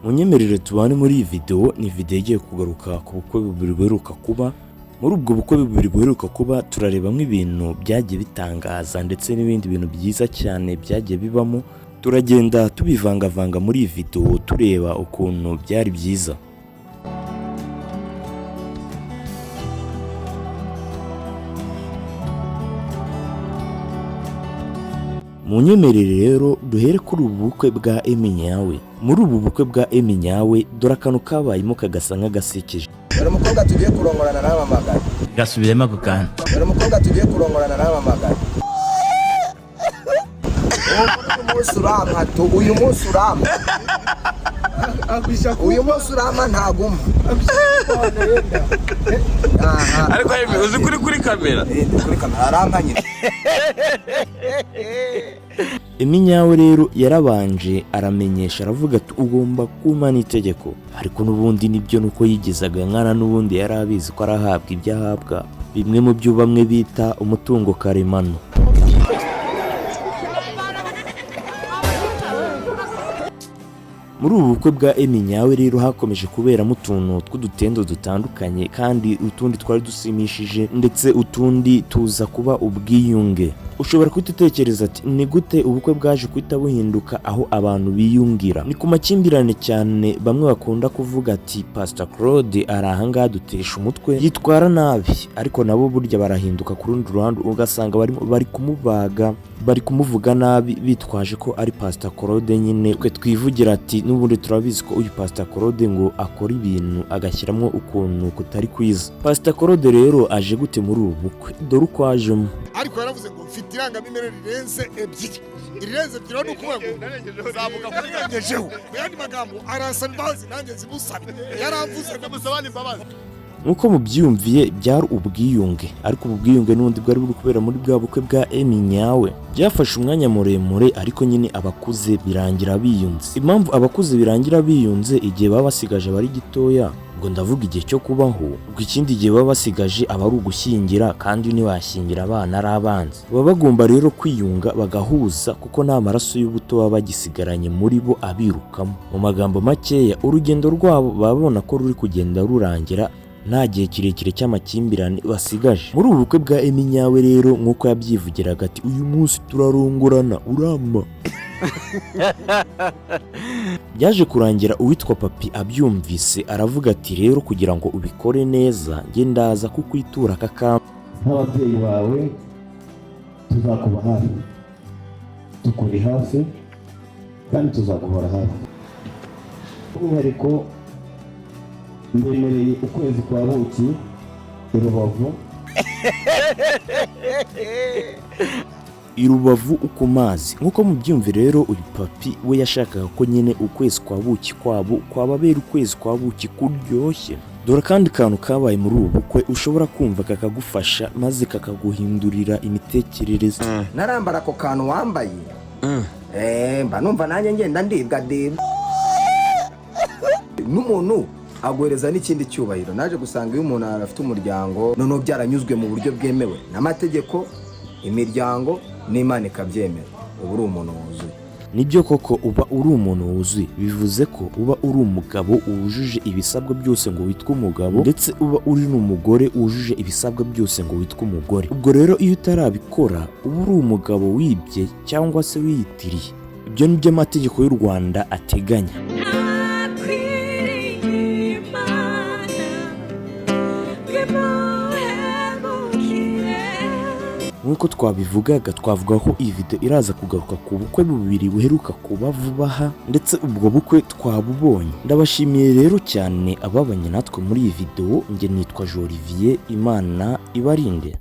munyemerere tubane muri iyi video. Ni video igiye kugaruka ku bukwe bubiri buheruka kuba. Muri ubwo bukwe bubiri buheruka kuba turarebamo ibintu byagiye bitangaza ndetse n'ibindi bintu byiza cyane byagiye bibamo. Turagenda tubivangavanga muri iyi video tureba ukuntu byari byiza. Munyemerere rero duhere kuri ubu bukwe bwa Emmy Nyawe. Muri ubu bukwe bwa Emmy Nyawe dore akantu kabayemo kagasa nk'agasekeje. Dore umukobwa tugiye kurongorana n'abamagara. Gasubiremo ako kantu. Dore umukobwa tugiye kurongorana n'abamagara. Uyu munsi urama uyu munsi urama ntaguma. Ariko uzi kuri kamera. Kuri kamera arampanye. Emmy Nyawe rero yarabanje aramenyesha aravuga ati ugomba kumana itegeko, ariko n'ubundi nibyo nuko yigezaga nkana n'ubundi yarabizi ko arahabwa ibyo ahabwa, bimwe mu byo bamwe bita umutungo karemano. Muri ubu bukwe bwa Emmy Nyawe rero hakomeje kuberamo utuntu tw'udutendo dutandukanye kandi utundi twari dusimishije ndetse utundi tuza kuba ubwiyunge. Ushobora kwitekereza ati ni gute ubukwe bwaje kwita buhinduka aho abantu biyungira? Ni ku makimbirane cyane bamwe bakunda kuvuga ati Pastor Claude ari ahangaha dutesha umutwe yitwara nabi, ariko nabo burya barahinduka ku rundi ruhande ugasanga bari kumubaga, bari kumuvuga nabi bitwaje ko ari Pastor Claude nyine. Twe twivugira ati n'ubundi turabizi ko uyu Pastor Claude ngo akora ibintu agashyiramo ukuntu kutari kwiza. Pastor Claude rero aje gute muri ubu bukwe? Dore uko ajemo. Ariko yaravuze ngo mfite irangamimerere rirenze ebyiri. Irirenze ebyiri ni ukuvuga ngo zavuga kuri ngejeho. Mu yandi magambo arasa imbabazi nanjye zimusabe. Yaramvuze ndamusabana imbabazi. Nkuko mubyumviye byari ubwiyunge, ariko ubu bwiyunge n'ubundi bwari buri kubera muri bwa bukwe bwa Emmy Nyawe. Byafashe umwanya muremure, ariko nyine abakuze birangira biyunze. Impamvu abakuze birangira biyunze igihe baba basigaje bari gitoya, ngo ndavuga igihe cyo kubaho, ubwo ikindi gihe baba basigaje aba ari ugushyingira, kandi ntiwashyingira abana ari abanzi. Baba bagomba rero kwiyunga bagahuza, kuko nta maraso y'ubuto baba bagisigaranye muri bo abirukamo. Mu magambo makeya urugendo rwabo baba babona ko ruri kugenda rurangira nta gihe kirekire cy'amakimbirane basigaje. Muri ubu bukwe bwa Emmy Nyawe rero nk'uko yabyivugiraga ati uyu munsi turarongorana urama. Byaje kurangira uwitwa Papi abyumvise aravuga ati rero kugira ngo ubikore neza njye ndaza kukwitura kakamba. Nk'ababyeyi bawe tuzakuba hafi, tukuri hafi kandi tuzaguhora hafi. Umwihariko mbemereye ukwezi kwa buki i Rubavu. I Rubavu uko mazi. Nkuko mubyumvire rero uyu Papi we yashakaga ko nyine ukwezi kwa buki kwabo kwababera ukwezi kwa buki kuryoshye. Dore kandi kantu kabaye muri ubu bukwe ushobora kumva kakagufasha maze kakaguhindurira imitekerereze. Narambara ako kantu wambaye. Mba numva nanjye ngenda ndibwa dibwa. N'umuntu aguhereza n'ikindi cyubahiro. Naje gusanga iyo umuntu afite umuryango noneho byaranyuzwe mu buryo bwemewe n'amategeko, imiryango n'Imana ikabyemera, uba uri umuntu wuzuye. Nibyo koko uba uri umuntu wuzuye, bivuze ko uba uri umugabo wujuje ibisabwa byose ngo witwe umugabo, ndetse uba uri n'umugore wujuje ibisabwa byose ngo witwe umugore. Ubwo rero iyo utarabikora uba uri umugabo wibye cyangwa se wiyitiriye. Ibyo nibyo amategeko y'u Rwanda ateganya. Nkuko twabivugaga twavuga ko iyi video iraza kugaruka ku bukwe bubiri buheruka kuba vuba aha, ndetse ubwo bukwe twabubonye. Ndabashimiye rero cyane ababanye natwe muri iyi video. Nge nitwa Olivier, Imana ibarinde.